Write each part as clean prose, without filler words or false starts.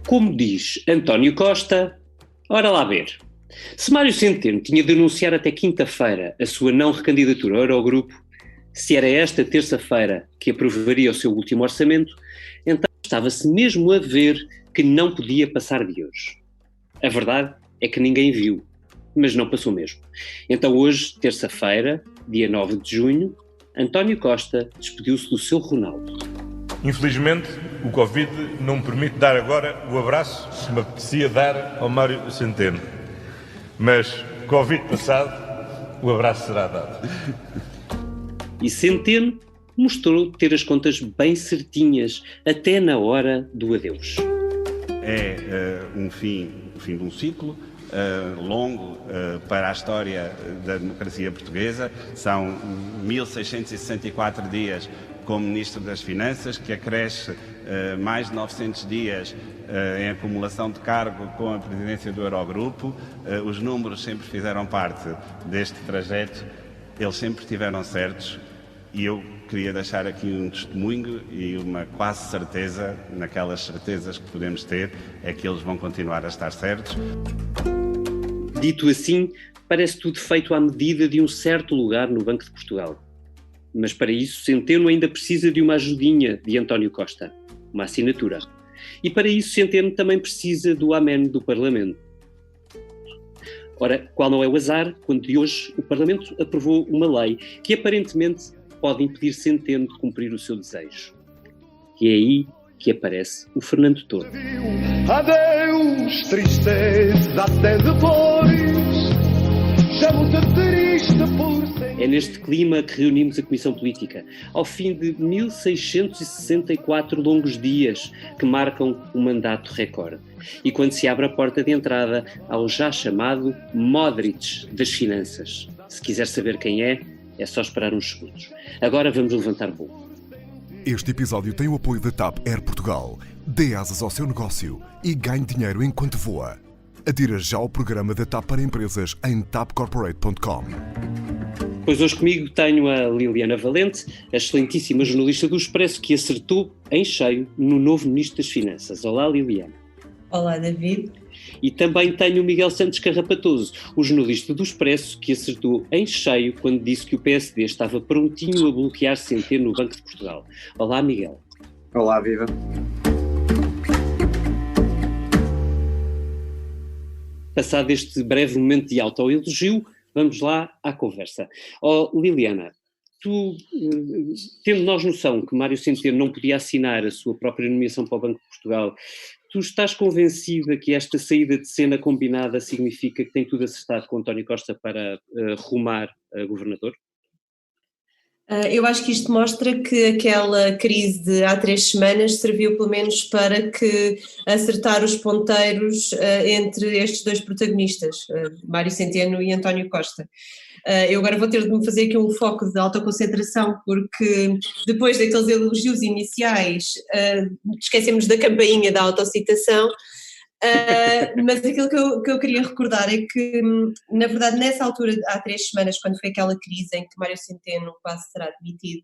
Como diz António Costa, ora lá ver. Se Mário Centeno tinha de anunciar até quinta-feira a sua não recandidatura ao Eurogrupo, se era esta terça-feira que aprovaria o seu último orçamento, então estava-se mesmo a ver que não podia passar de hoje. A verdade é que ninguém viu, mas não passou mesmo. Então hoje, terça-feira, dia 9 de junho, António Costa despediu-se do seu Ronaldo. Infelizmente, o Covid não me permite dar agora o abraço que me apetecia dar ao Mário Centeno. Mas, Covid passado, o abraço será dado. E Centeno mostrou ter as contas bem certinhas, até na hora do adeus. É um fim de um ciclo longo para a história da democracia portuguesa. São 1664 dias como Ministro das Finanças, que acresce mais de 900 dias em acumulação de cargo com a presidência do Eurogrupo. Os números sempre fizeram parte deste trajeto, eles sempre estiveram certos e eu queria deixar aqui um testemunho e uma quase certeza, naquelas certezas que podemos ter, é que eles vão continuar a estar certos. Dito assim, parece tudo feito à medida de um certo lugar no Banco de Portugal. Mas para isso, Centeno ainda precisa de uma ajudinha de António Costa, uma assinatura. E para isso, Centeno também precisa do amém do Parlamento. Ora, qual não é o azar, quando de hoje o Parlamento aprovou uma lei que aparentemente pode impedir Centeno de cumprir o seu desejo. E é aí que aparece o Fernando Tordo. Adeus, tristeza, até depois. Chamo-te triste por sempre. É neste clima que reunimos a Comissão Política, ao fim de 1664 longos dias que marcam um mandato recorde. E quando se abre a porta de entrada ao já chamado Modric das Finanças. Se quiser saber quem é só esperar uns segundos. Agora vamos levantar voo. Este episódio tem o apoio da TAP Air Portugal. Dê asas ao seu negócio e ganhe dinheiro enquanto voa. Adira já ao programa da TAP para empresas em tapcorporate.com. Pois hoje comigo tenho a Liliana Valente, a excelentíssima jornalista do Expresso, que acertou em cheio no novo Ministro das Finanças. Olá, Liliana. Olá, David. E também tenho o Miguel Santos Carrapatoso, o jornalista do Expresso, que acertou em cheio quando disse que o PSD estava prontinho a bloquear Centeno no Banco de Portugal. Olá, Miguel. Olá, viva. Passado este breve momento de autoelogio, vamos lá à conversa. Liliana, tu, tendo nós noção que Mário Centeno não podia assinar a sua própria nomeação para o Banco de Portugal, tu estás convencida que esta saída de cena combinada significa que tem tudo acertado com António Costa para rumar a governador? Eu acho que isto mostra que aquela crise de há 3 semanas serviu pelo menos para acertar os ponteiros entre estes dois protagonistas, Mário Centeno e António Costa. Eu agora vou ter de me fazer aqui um foco de alta concentração, porque depois daqueles elogios iniciais esquecemos da campainha da autocitação. Mas aquilo que eu queria recordar é que, na verdade, nessa altura, há 3 semanas, quando foi aquela crise em que Mário Centeno quase será demitido,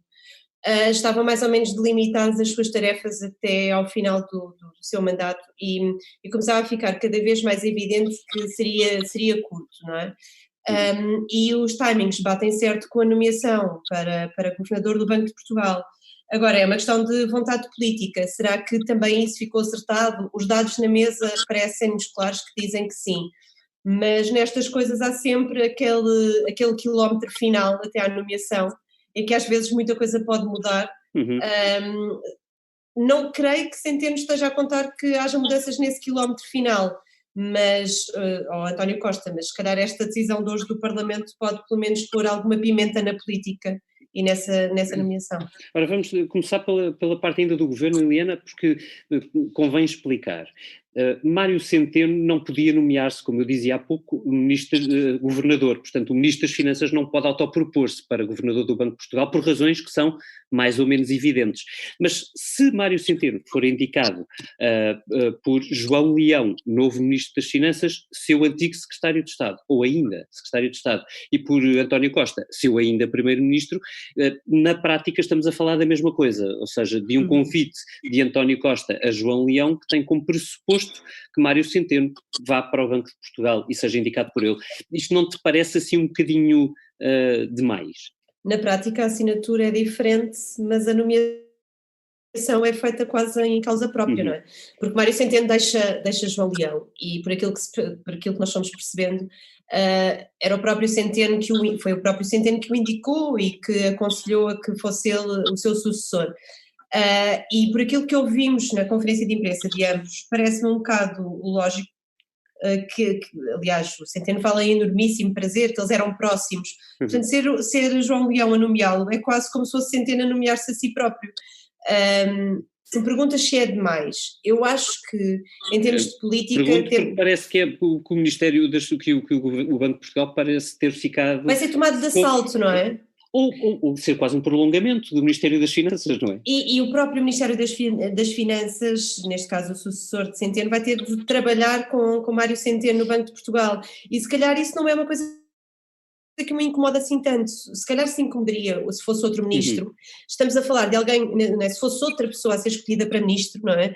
estavam mais ou menos delimitadas as suas tarefas até ao final do seu mandato e começava a ficar cada vez mais evidente que seria curto, não é? E os timings batem certo com a nomeação para governador do Banco de Portugal. Agora, é uma questão de vontade política. Será que também isso ficou acertado? Os dados na mesa parecem-nos claros que dizem que sim, mas nestas coisas há sempre aquele quilómetro final até à nomeação, em que às vezes muita coisa pode mudar. Uhum. Não creio que Centeno esteja a contar que haja mudanças nesse quilómetro final, mas, ou António Costa, mas se calhar esta decisão de hoje do Parlamento pode pelo menos pôr alguma pimenta na política e nessa nomeação. Ora, vamos começar pela parte ainda do governo, Liliana, porque convém explicar. Mário Centeno não podia nomear-se, como eu dizia há pouco, governador. Portanto, o Ministro das Finanças não pode autopropor-se para governador do Banco de Portugal por razões que são mais ou menos evidentes. Mas se Mário Centeno for indicado por João Leão, novo Ministro das Finanças, seu antigo Secretário de Estado, ou ainda Secretário de Estado, e por António Costa, seu ainda Primeiro-Ministro, na prática estamos a falar da mesma coisa, ou seja, de um convite de António Costa a João Leão que tem como pressuposto suposto que Mário Centeno vá para o Banco de Portugal e seja indicado por ele. Isto não te parece assim um bocadinho demais? Na prática a assinatura é diferente, mas a nomeação é feita quase em causa própria, não é? Porque Mário Centeno deixa João Leão e por aquilo que nós fomos percebendo, era o próprio Centeno foi o próprio Centeno que o indicou e que aconselhou a que fosse ele o seu sucessor. E por aquilo que ouvimos na conferência de imprensa de ambos, parece-me um bocado lógico que, aliás, o Centeno fala em enormíssimo prazer, que eles eram próximos. Portanto, ser João Leão a nomeá-lo é quase como se fosse Centeno a nomear-se a si próprio. Se me perguntas se é demais, eu acho que em termos de política... Parece que é o Ministério que o Banco de Portugal parece ter ficado... Vai ser tomado de assalto, não é? Ou ser quase um prolongamento do Ministério das Finanças, não é? E o próprio Ministério das Finanças, neste caso o sucessor de Centeno, vai ter de trabalhar com Mário Centeno no Banco de Portugal. E se calhar isso não é uma coisa que me incomoda assim tanto. Se calhar se incomodaria se fosse outro ministro. Estamos a falar de alguém, não é? Se fosse outra pessoa a ser escolhida para ministro, não é?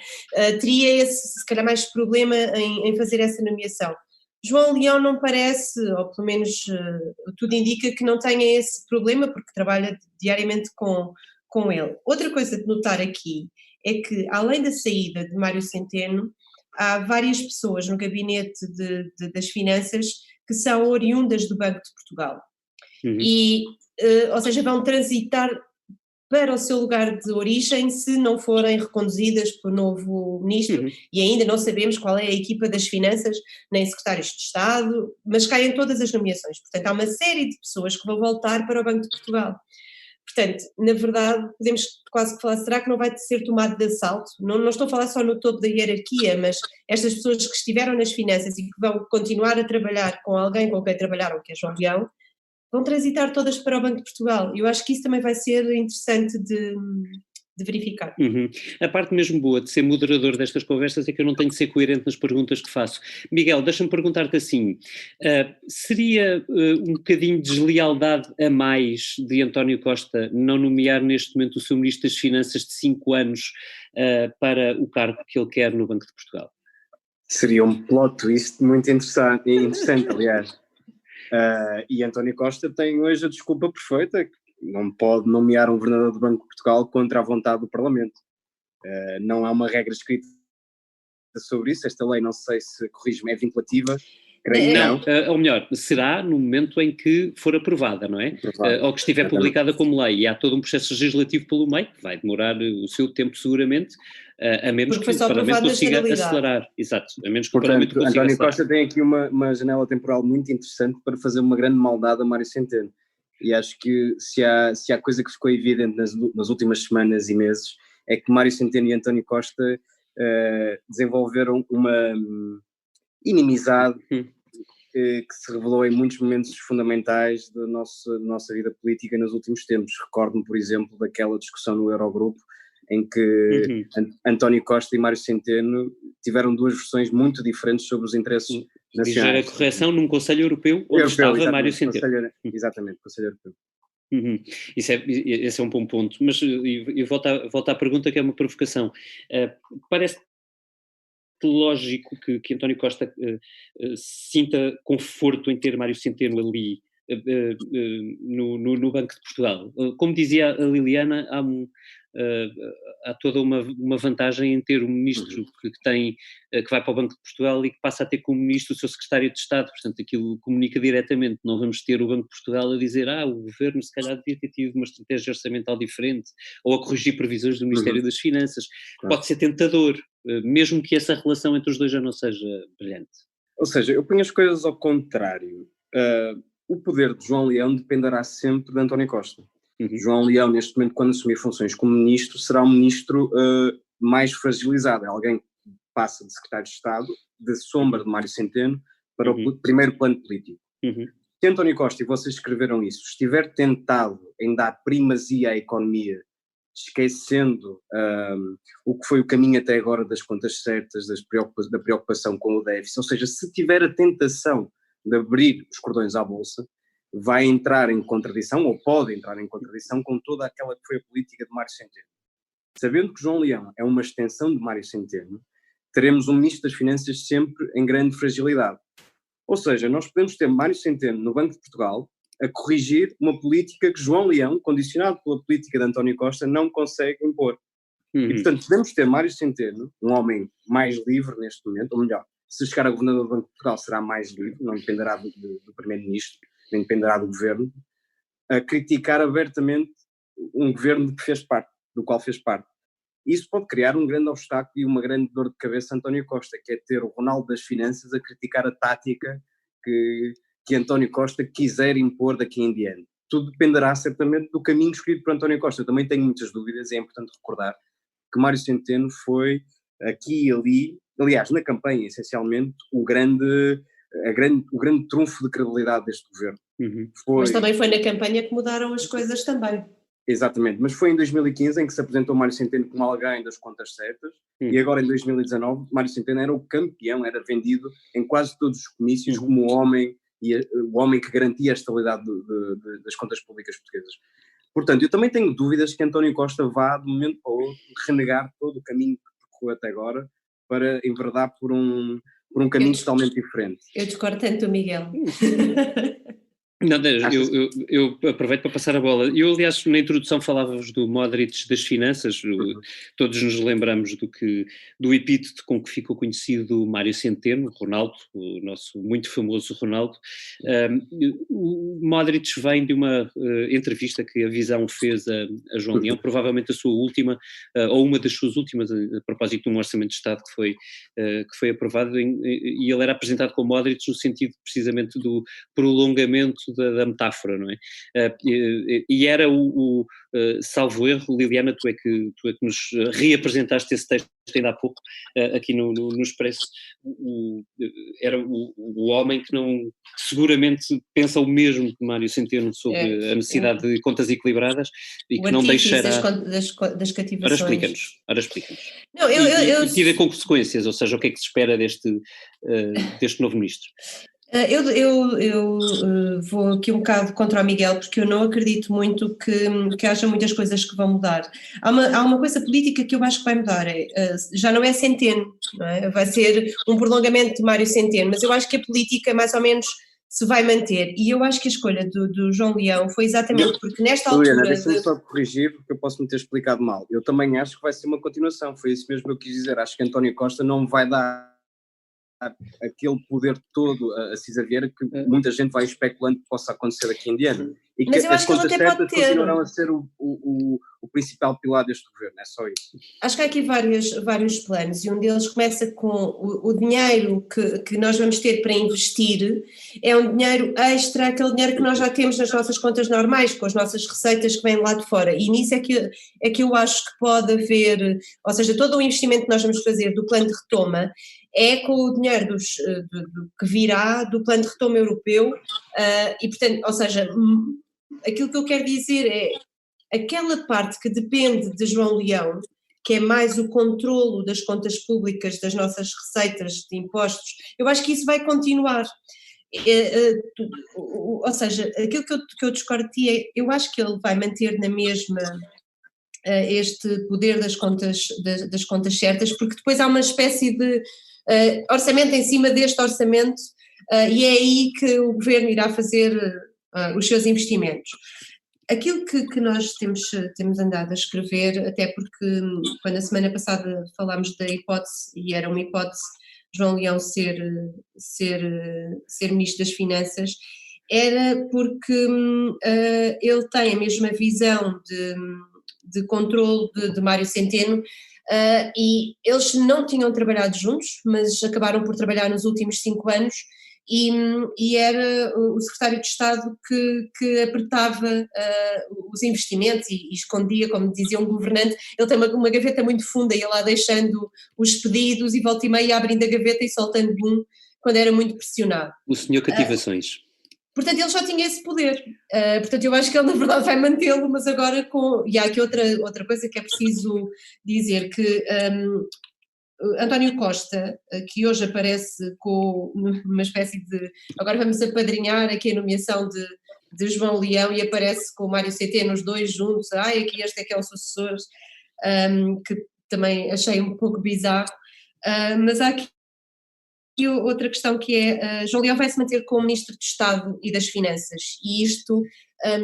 Teria se calhar mais problema em fazer essa nomeação. João Leão não parece, ou pelo menos tudo indica que não tenha esse problema, porque trabalha diariamente com ele. Outra coisa de notar aqui é que, além da saída de Mário Centeno, há várias pessoas no gabinete das finanças que são oriundas do Banco de Portugal. E, ou seja, vão transitar para o seu lugar de origem se não forem reconduzidas pelo novo ministro, e ainda não sabemos qual é a equipa das finanças, nem secretários de Estado, mas caem todas as nomeações. Portanto, há uma série de pessoas que vão voltar para o Banco de Portugal. Portanto, na verdade, podemos quase que falar, será que não vai ser tomado de assalto? Não estou a falar só no topo da hierarquia, mas estas pessoas que estiveram nas finanças e que vão continuar a trabalhar com alguém com quem trabalharam, que é João Leão, vão transitar todas para o Banco de Portugal. Eu acho que isso também vai ser interessante de verificar. A parte mesmo boa de ser moderador destas conversas é que eu não tenho de ser coerente nas perguntas que faço. Miguel, deixa-me perguntar-te assim, seria um bocadinho de deslealdade a mais de António Costa não nomear neste momento o seu Ministro das Finanças de 5 anos para o cargo que ele quer no Banco de Portugal? Seria um plot twist muito interessante aliás. E António Costa tem hoje a desculpa perfeita, que não pode nomear um governador do Banco de Portugal contra a vontade do Parlamento. Não há uma regra escrita sobre isso, esta lei, não sei se corrige-me, é vinculativa. Creio não, ou melhor, será no momento em que for aprovada, não é? Ou que estiver publicada como lei, e há todo um processo legislativo pelo meio, que vai demorar o seu tempo seguramente, a menos que o Parlamento consiga acelerar. Exato, a menos que o Parlamento consiga António acelerar. Costa tem aqui uma janela temporal muito interessante para fazer uma grande maldade a Mário Centeno, e acho que se há coisa que ficou evidente nas últimas semanas e meses, é que Mário Centeno e António Costa desenvolveram uma inimizade que se revelou em muitos momentos fundamentais da nossa vida política nos últimos tempos. Recordo-me, por exemplo, daquela discussão no Eurogrupo em que António Costa e Mário Centeno tiveram duas versões muito diferentes sobre os interesses nacionais. Ligeira correção num Conselho Europeu onde estava Mário Centeno. Exatamente, Conselho Europeu. Esse é um bom ponto, mas eu volto à pergunta, que é uma provocação. Parece lógico que António Costa sinta conforto em ter Mário Centeno ali no Banco de Portugal. Como dizia a Liliana, há toda uma vantagem em ter um ministro que vai para o Banco de Portugal e que passa a ter como ministro o seu secretário de Estado, portanto aquilo comunica diretamente. Não vamos ter o Banco de Portugal a dizer o governo se calhar devia ter tido uma estratégia orçamental diferente, ou a corrigir previsões do Ministério das Finanças. Claro. Pode ser tentador, mesmo que essa relação entre os dois já não seja brilhante. Ou seja, eu ponho as coisas ao contrário. O poder de João Leão dependerá sempre de António Costa. João Leão, neste momento, quando assumir funções como ministro, será um ministro mais fragilizado. É alguém que passa de secretário de Estado, de sombra de Mário Centeno, para o primeiro plano político. Se António Costa, e vocês escreveram isso, estiver tentado em dar primazia à economia, esquecendo o que foi o caminho até agora das contas certas, da preocupação com o déficit, ou seja, se tiver a tentação de abrir os cordões à Bolsa, vai entrar em contradição, ou pode entrar em contradição, com toda aquela que foi a política de Mário Centeno. Sabendo que João Leão é uma extensão de Mário Centeno, teremos um Ministro das Finanças sempre em grande fragilidade. Ou seja, nós podemos ter Mário Centeno no Banco de Portugal a corrigir uma política que João Leão, condicionado pela política de António Costa, não consegue impor. E, portanto, podemos ter Mário Centeno, um homem mais livre neste momento, ou melhor, se chegar a governador do Banco de Portugal será mais livre, não dependerá do Primeiro-Ministro, nem dependerá do Governo, a criticar abertamente um governo do qual fez parte. Isso pode criar um grande obstáculo e uma grande dor de cabeça a António Costa, que é ter o Ronaldo das Finanças a criticar a tática que António Costa quiser impor daqui em diante. Tudo dependerá certamente do caminho escolhido por António Costa. Eu também tenho muitas dúvidas e é importante recordar que Mário Centeno foi aqui e ali, aliás, na campanha essencialmente, o grande trunfo de credibilidade deste governo. Mas também foi na campanha que mudaram as coisas também. Exatamente, mas foi em 2015 em que se apresentou Mário Centeno como alguém das contas certas e agora em 2019 Mário Centeno era o campeão, era vendido em quase todos os comícios como o homem que garantia a estabilidade das contas públicas portuguesas. Portanto, eu também tenho dúvidas que António Costa vá de um momento para o outro renegar todo o caminho que percorreu até agora para enverdar por um caminho totalmente diferente. Eu discordo tanto do Miguel. Não, eu aproveito para passar a bola. Eu, aliás, na introdução falava-vos do Modric das finanças, todos nos lembramos do epíteto com que ficou conhecido Mário Centeno, Ronaldo, o nosso muito famoso Ronaldo. O Modric vem de uma entrevista que a Visão fez a João Leão, provavelmente a sua última, ou uma das suas últimas, a propósito de um orçamento de Estado que foi aprovado, e ele era apresentado como Modric no sentido precisamente do prolongamento da metáfora, não é? E era salvo erro, Liliana, tu é que nos reapresentaste esse texto ainda há pouco, aqui no Expresso, era o homem que seguramente pensa o mesmo que Mário Centeno sobre a necessidade de contas equilibradas e que não deixará... das cativações. Ora explica-nos. Não, e tira com consequências, ou seja, o que é que se espera deste novo ministro? Eu vou aqui um bocado contra o Miguel, porque eu não acredito muito que haja muitas coisas que vão mudar. Há uma coisa política que eu acho que vai mudar, já não é Centeno, não é? Vai ser um prolongamento de Mário Centeno, mas eu acho que a política mais ou menos se vai manter, e eu acho que a escolha do João Leão foi exatamente porque nesta altura... Juliana, deixa-me só corrigir, porque eu posso me ter explicado mal. Eu também acho que vai ser uma continuação, foi isso mesmo que eu quis dizer. Acho que António Costa não vai dar aquele poder todo a Cisa Vieira que muita gente vai especulando que possa acontecer daqui em diante. E que as contas certas continuarão a ser o principal pilar deste governo, é só isso. Acho que há aqui vários planos e um deles começa com o dinheiro que nós vamos ter para investir, é um dinheiro extra, aquele dinheiro que nós já temos nas nossas contas normais, com as nossas receitas que vêm lá de fora, e nisso é que eu acho que pode haver, ou seja, todo o investimento que nós vamos fazer do plano de retoma é com o dinheiro que virá do plano de retoma europeu, e portanto, ou seja, aquilo que eu quero dizer é aquela parte que depende de João Leão, que é mais o controlo das contas públicas, das nossas receitas de impostos, eu acho que isso vai continuar. Ou seja, aquilo que eu discordo de ti é, eu acho que ele vai manter na mesma este poder das contas certas, porque depois há uma espécie de orçamento em cima deste orçamento, e é aí que o governo irá fazer os seus investimentos. Aquilo que nós temos andado a escrever, até porque quando a semana passada falámos da hipótese, e era uma hipótese João Leão ser Ministro das Finanças, era porque ele tem a mesma visão de controle de Mário Centeno, e eles não tinham trabalhado juntos, mas acabaram por trabalhar nos últimos 5 anos, e era o secretário de Estado que apertava os investimentos e escondia, como dizia um governante. Ele tem uma gaveta muito funda, ia lá deixando os pedidos e volta e meia abrindo a gaveta e soltando quando era muito pressionado. O senhor cativações. Portanto, ele já tinha esse poder, portanto eu acho que ele na verdade vai mantê-lo, mas agora e há aqui outra coisa que é preciso dizer, que António Costa, que hoje aparece com uma espécie de, agora vamos apadrinhar aqui a nomeação de João Leão, e aparece com o Mário Centeno, os dois juntos, aqui este é que é o sucessor, que também achei um pouco bizarro. Mas há aqui outra questão que é, João Leão vai se manter como Ministro de Estado e das Finanças, e isto,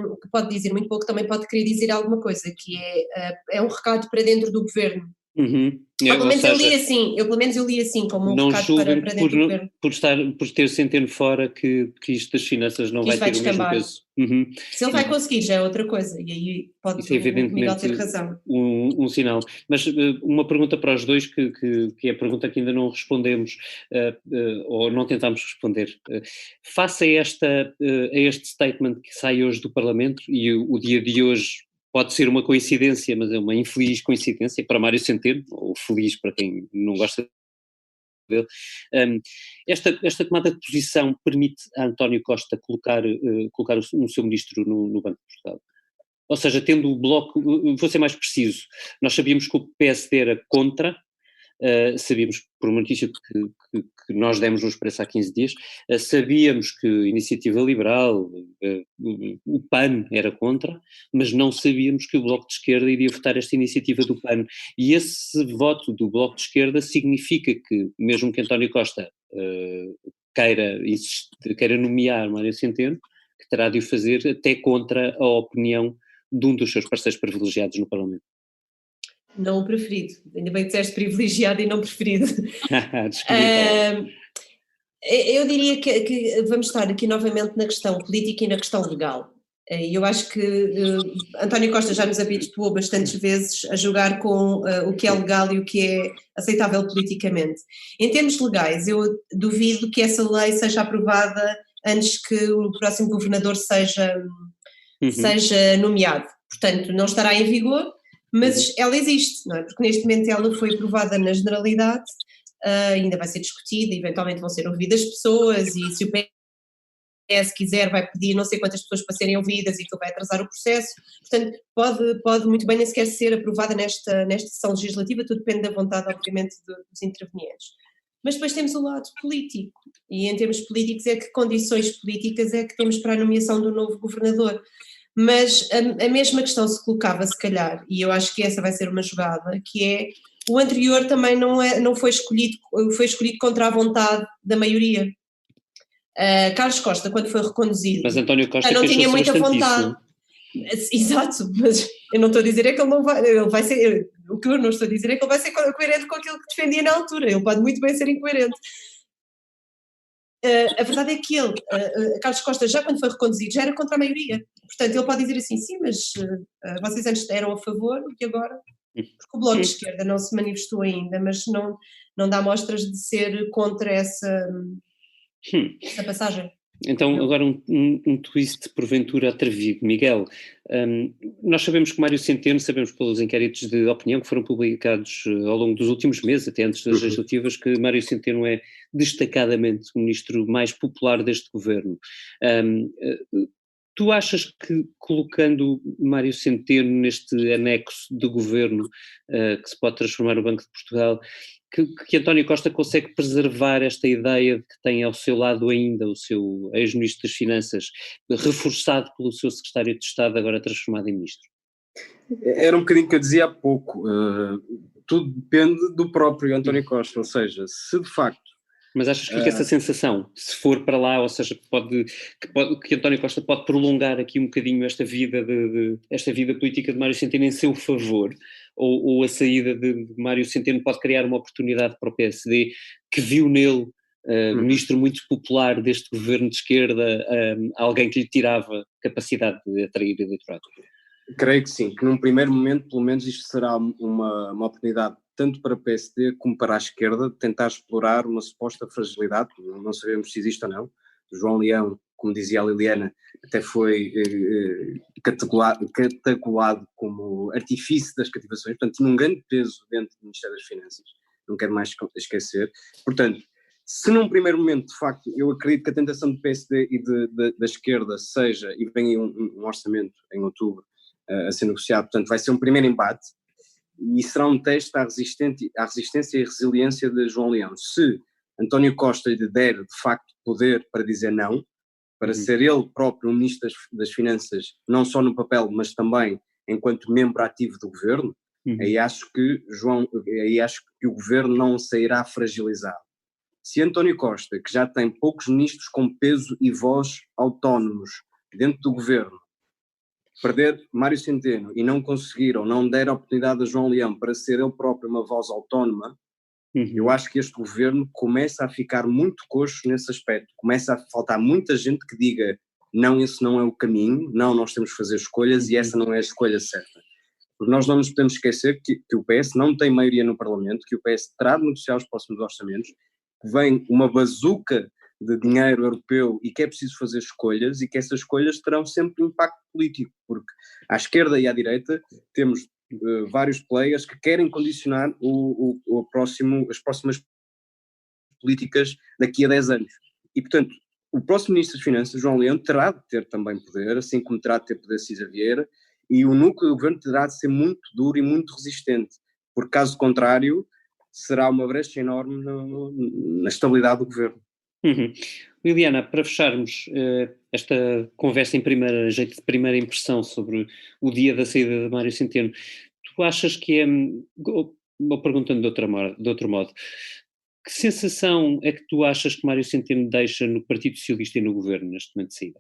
o que pode dizer muito pouco, também pode querer dizer alguma coisa, que é um recado para dentro do Governo. Pelo menos eu li assim, como um recado para dentro do Governo. Por ter Centeno fora, que isto das finanças não vai ter o mesmo peso. Se ele vai conseguir, já é outra coisa, e aí pode o Miguel ter razão. Um sinal. Mas uma pergunta para os dois, que é a pergunta que ainda não respondemos, ou não tentámos responder. Face a este statement que sai hoje do Parlamento, e o dia de hoje pode ser uma coincidência, mas é uma infeliz coincidência para Mário Centeno, ou feliz para quem não gosta dele. Esta tomada de posição permite a António Costa colocar o seu ministro no Banco de Portugal. Ou seja, tendo o Bloco, vou ser mais preciso, nós sabíamos que o PSD era contra, sabíamos por uma notícia que nós demos no Expresso há 15 dias, sabíamos que a Iniciativa Liberal, o PAN era contra, mas não sabíamos que o Bloco de Esquerda iria votar esta iniciativa do PAN. E esse voto do Bloco de Esquerda significa que, mesmo que António Costa queira nomear Mário Centeno, que terá de o fazer até contra a opinião de um dos seus parceiros privilegiados no Parlamento. Não o preferido, ainda bem que disseste privilegiado e não preferido. Eu diria que vamos estar aqui novamente na questão política e na questão legal. Eu acho que António Costa já nos habituou bastantes vezes a jogar com o que é legal e o que é aceitável politicamente. Em termos legais, eu duvido que essa lei seja aprovada antes que o próximo governador seja nomeado. Portanto, não estará em vigor, mas ela existe, não é? Porque neste momento ela foi aprovada na generalidade, ainda vai ser discutida, eventualmente vão ser ouvidas pessoas, e se o PS quiser vai pedir não sei quantas pessoas para serem ouvidas e aquilo vai atrasar o processo. Portanto, pode muito bem nem sequer ser aprovada nesta sessão legislativa, tudo depende da vontade, obviamente, dos intervenientes. Mas depois temos o lado político, e em termos políticos é que condições políticas é que temos para a nomeação do novo governador. Mas a mesma questão se colocava, se calhar, e eu acho que essa vai ser uma jogada, que é, o anterior também não foi escolhido contra a vontade da maioria. Carlos Costa, quando foi reconduzido, mas António Costa não tinha muita vontade. Exato, mas eu não estou a dizer é que ele vai ser, o que eu não estou a dizer é que ele vai ser coerente com aquilo que defendia na altura, ele pode muito bem ser incoerente. A verdade é que Carlos Costa, já quando foi reconduzido, já era contra a maioria. Portanto, ele pode dizer assim, sim, mas vocês antes eram a favor, e agora? Porque o Bloco de Esquerda não se manifestou ainda, mas não dá mostras de ser contra essa passagem. Então, agora um twist porventura atrevido. Miguel, nós sabemos que Mário Centeno, sabemos pelos inquéritos de opinião que foram publicados ao longo dos últimos meses, até antes das legislativas, que Mário Centeno é destacadamente o ministro mais popular deste governo. Tu achas que, colocando Mário Centeno neste anexo de governo que se pode transformar no Banco de Portugal, que António Costa consegue preservar esta ideia de que tem ao seu lado ainda o seu ex-ministro das Finanças, reforçado pelo seu secretário de Estado, agora transformado em ministro? Era um bocadinho que eu dizia há pouco, tudo depende do próprio António Costa, ou seja, se de facto... Mas achas que fica essa sensação, se for para lá, ou seja, que António Costa pode prolongar aqui um bocadinho esta vida política de Mário Centeno em seu favor, ou a saída de Mário Centeno pode criar uma oportunidade para o PSD, que viu nele ministro muito popular deste governo de esquerda, alguém que lhe tirava capacidade de atrair eleitorado? Creio que sim, que num primeiro momento, pelo menos, isto será uma oportunidade tanto para o PSD como para a esquerda de tentar explorar uma suposta fragilidade, não sabemos se existe ou não. João Leão, como dizia a Liliana, até foi catapultado como artifício das cativações, portanto tinha um grande peso dentro do Ministério das Finanças, não quero mais esquecer. Portanto, se num primeiro momento, de facto, eu acredito que a tentação do PSD e da esquerda seja, e vem aí um orçamento em outubro a ser negociado, portanto vai ser um primeiro embate, e será um teste à resistência e resiliência de João Leão. Se António Costa lhe der, de facto, poder para dizer não, para ser ele próprio o Ministro das Finanças, não só no papel, mas também enquanto membro ativo do governo, Aí acho que o governo não sairá fragilizado. Se António Costa, que já tem poucos ministros com peso e voz autónomos dentro do governo, perder Mário Centeno e não conseguir ou não der a oportunidade a João Leão para ser ele próprio uma voz autónoma, eu acho que este governo começa a ficar muito coxo nesse aspecto. Começa a faltar muita gente que diga não, esse não é o caminho, não, nós temos que fazer escolhas e essa não é a escolha certa. Porque nós não nos podemos esquecer que o PS não tem maioria no Parlamento, que o PS terá de negociar os próximos orçamentos, que vem uma bazuca de dinheiro europeu e que é preciso fazer escolhas e que essas escolhas terão sempre impacto político, porque à esquerda e à direita temos vários players que querem condicionar as próximas políticas daqui a 10 anos. E, portanto, o próximo Ministro das Finanças, João Leão, terá de ter também poder, assim como terá de ter poder Cisa Vieira, e o núcleo do governo terá de ser muito duro e muito resistente, porque caso contrário será uma brecha enorme na estabilidade do governo. Liliana, para fecharmos esta conversa em jeito de primeira impressão sobre o dia da saída de Mário Centeno, tu achas que é, ou perguntando de outro modo, que sensação é que tu achas que Mário Centeno deixa no Partido Socialista e no governo neste momento de saída?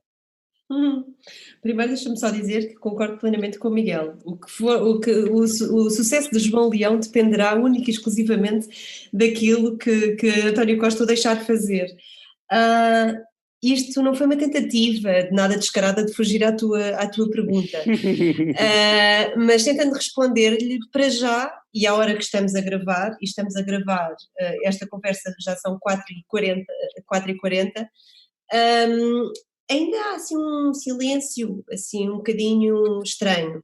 Primeiro deixa-me só dizer que concordo plenamente com o Miguel. O sucesso de João Leão dependerá única e exclusivamente daquilo que António Costa deixar de fazer. Isto não foi uma tentativa de nada descarada de fugir à tua pergunta, mas tentando responder-lhe para já, e à hora que estamos a gravar, esta conversa já são 4h40, ainda há assim um silêncio assim um bocadinho estranho.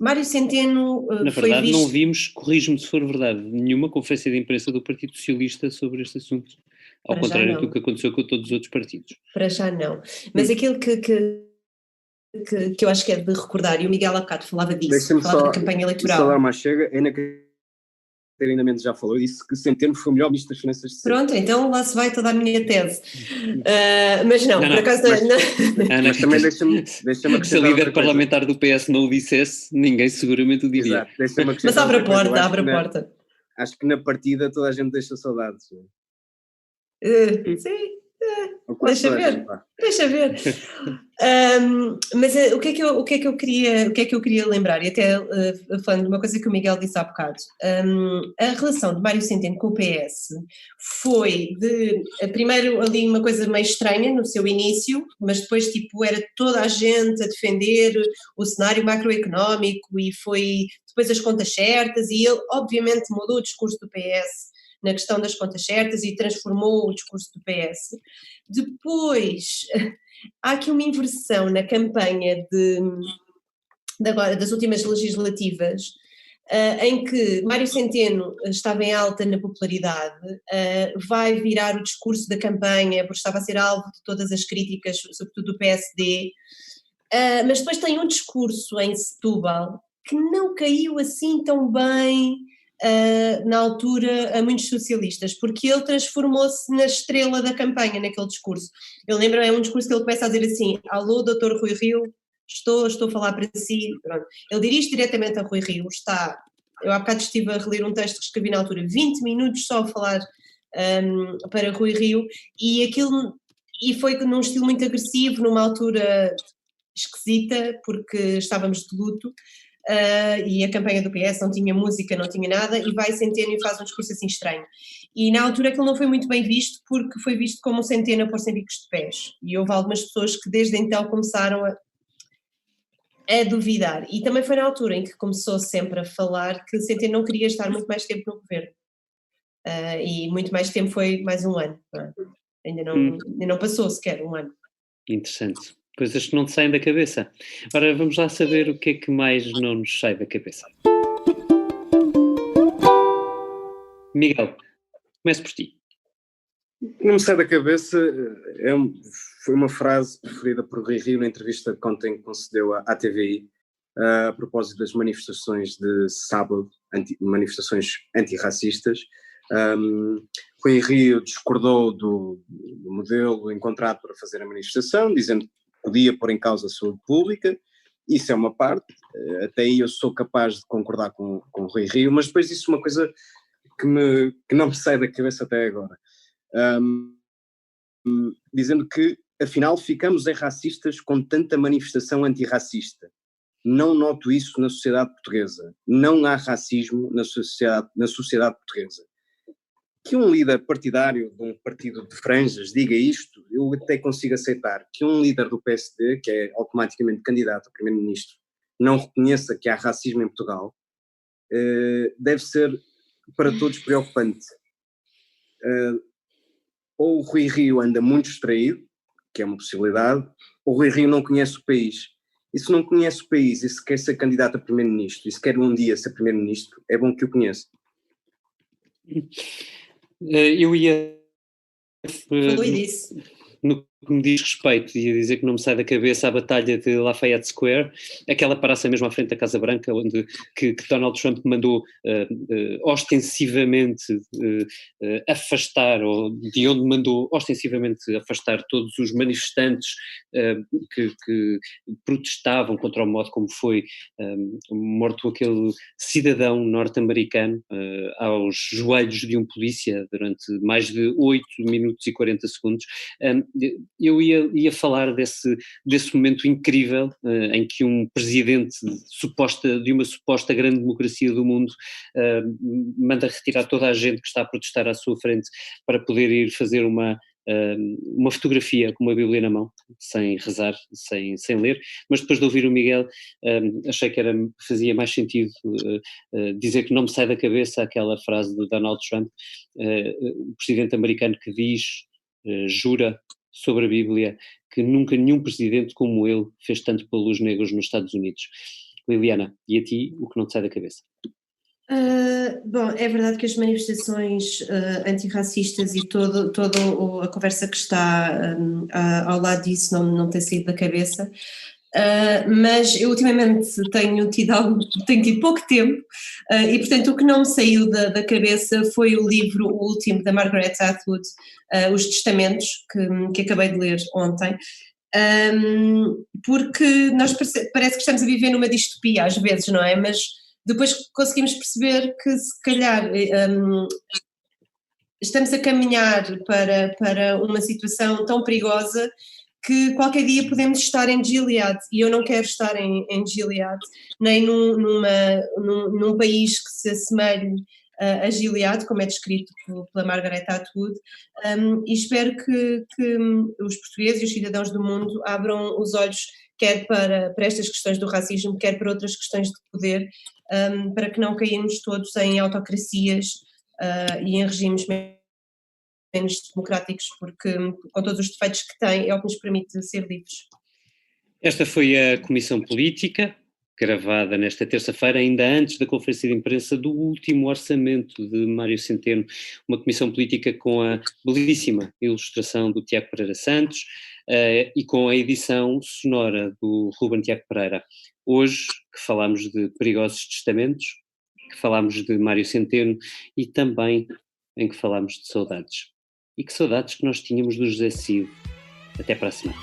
Mário Centeno Na foi verdade visto... não vimos, corrijo-me se for verdade, nenhuma conferência de imprensa do Partido Socialista sobre este assunto, ao Para contrário do que aconteceu com todos os outros partidos. Para já não, mas aquilo que eu acho que é de recordar, e o Miguel há bocado falava disso, falava da campanha eleitoral. Só dar uma chega, Ana Catarina Mendes já falou, disse que Centeno foi o melhor Ministro das Finanças de sempre. Pronto, então lá se vai toda a minha tese. Mas não, por acaso... Mas também deixa-me se a líder parlamentar do PS não o dissesse, ninguém seguramente o diria. Exato, mas abre a porta. Acho que na partida toda a gente deixa saudades. Sim, deixa ver. Mas o que é que eu queria lembrar, e até falando de uma coisa que o Miguel disse há bocado, a relação de Mário Centeno com o PS foi primeiro ali uma coisa meio estranha no seu início, mas depois tipo era toda a gente a defender o cenário macroeconómico e foi depois as contas certas, e ele obviamente mudou o discurso do PS na questão das contas certas e transformou o discurso do PS. Depois, há aqui uma inversão na campanha das últimas legislativas, em que Mário Centeno estava em alta na popularidade, vai virar o discurso da campanha, porque estava a ser alvo de todas as críticas, sobretudo do PSD, mas depois tem um discurso em Setúbal que não caiu assim tão bem na altura a muitos socialistas, porque ele transformou-se na estrela da campanha naquele discurso. Eu lembro, é um discurso que ele começa a dizer assim: alô, Dr. Rui Rio, estou a falar para si. Pronto. Ele dirige diretamente a Rui Rio, eu há bocado estive a reler um texto que escrevi na altura, 20 minutos só a falar para Rui Rio, e foi num estilo muito agressivo, numa altura esquisita, porque estávamos de luto. E a campanha do PS não tinha música, não tinha nada, e vai Centeno e faz um discurso assim estranho. E na altura aquilo não foi muito bem visto, porque foi visto como um Centeno a pôr-se em bicos de pés. E houve algumas pessoas que desde então começaram a duvidar. E também foi na altura em que começou sempre a falar que Centeno não queria estar muito mais tempo no governo. E muito mais tempo foi mais um ano. Ainda não passou sequer um ano. Interessante. Coisas que não te saem da cabeça. Ora, vamos lá saber o que é que mais não nos sai da cabeça. Miguel, comece por ti. Não me sai da cabeça, foi uma frase preferida por Rui Rio na entrevista que ontem concedeu à TVI, a propósito das manifestações de sábado, manifestações antirracistas. Rui Rio discordou do modelo encontrado para fazer a manifestação, dizendo que podia pôr em causa a saúde pública, Isso é uma parte, até aí eu sou capaz de concordar com o Rui Rio, mas depois disse uma coisa que não me sai da cabeça até agora, dizendo que afinal ficamos racistas com tanta manifestação antirracista. Não noto isso na sociedade portuguesa, não há racismo na sociedade portuguesa. Que um líder partidário de um partido de franjas diga isto, eu até consigo aceitar. Que um líder do PSD, que é automaticamente candidato a primeiro-ministro, não reconheça que há racismo em Portugal, deve ser para todos preocupante. Ou o Rui Rio anda muito distraído, que é uma possibilidade, ou o Rui Rio não conhece o país. E se não conhece o país e se quer ser candidato a primeiro-ministro, e se quer um dia ser primeiro-ministro, é bom que o conheça. Eu ia, Falou disso. no que me diz respeito, ia dizer que não me sai da cabeça a batalha de Lafayette Square, aquela praça mesmo à frente da Casa Branca, onde que Donald Trump mandou ostensivamente afastar, ou de onde mandou ostensivamente afastar todos os manifestantes que protestavam contra o modo como foi morto aquele cidadão norte-americano aos joelhos de um polícia durante mais de 8 minutos e 40 segundos. Eu ia falar desse momento incrível em que um presidente de uma suposta grande democracia do mundo manda retirar toda a gente que está a protestar à sua frente para poder ir fazer uma fotografia com uma Bíblia na mão, sem rezar, sem ler, mas depois de ouvir o Miguel achei que fazia mais sentido dizer que não me sai da cabeça aquela frase de Donald Trump, o presidente americano que diz, jura sobre a Bíblia que nunca nenhum presidente como ele fez tanto pelos negros nos Estados Unidos. Liliana, e a ti o que não te sai da cabeça? Bom, é verdade que as manifestações antirracistas e toda a conversa que está ao lado disso não tem saído da cabeça, mas eu ultimamente tenho tido pouco tempo e portanto o que não me saiu da cabeça foi o livro, o último da Margaret Atwood, Os Testamentos, que acabei de ler ontem. Porque nós parece que estamos a viver numa distopia às vezes, não é? Mas depois conseguimos perceber que se calhar estamos a caminhar para uma situação tão perigosa que qualquer dia podemos estar em Gilead, e eu não quero estar em Gilead, nem num país que se assemelhe a Gilead, como é descrito pela Margaret Atwood, e espero que os portugueses e os cidadãos do mundo abram os olhos quer para estas questões do racismo, quer para outras questões de poder, para que não caímos todos em autocracias e em regimes menos democráticos, porque com todos os defeitos que tem é o que nos permite ser livres. Esta foi a Comissão Política, gravada nesta terça-feira, ainda antes da conferência de imprensa do último orçamento de Mário Centeno, uma comissão política com a belíssima ilustração do Tiago Pereira Santos e com a edição sonora do Ruben Tiago Pereira. Hoje que falamos de perigosos testamentos, que falamos de Mário Centeno e também em que falamos de saudades. E que saudades que nós tínhamos do José Cid. Até para a semana.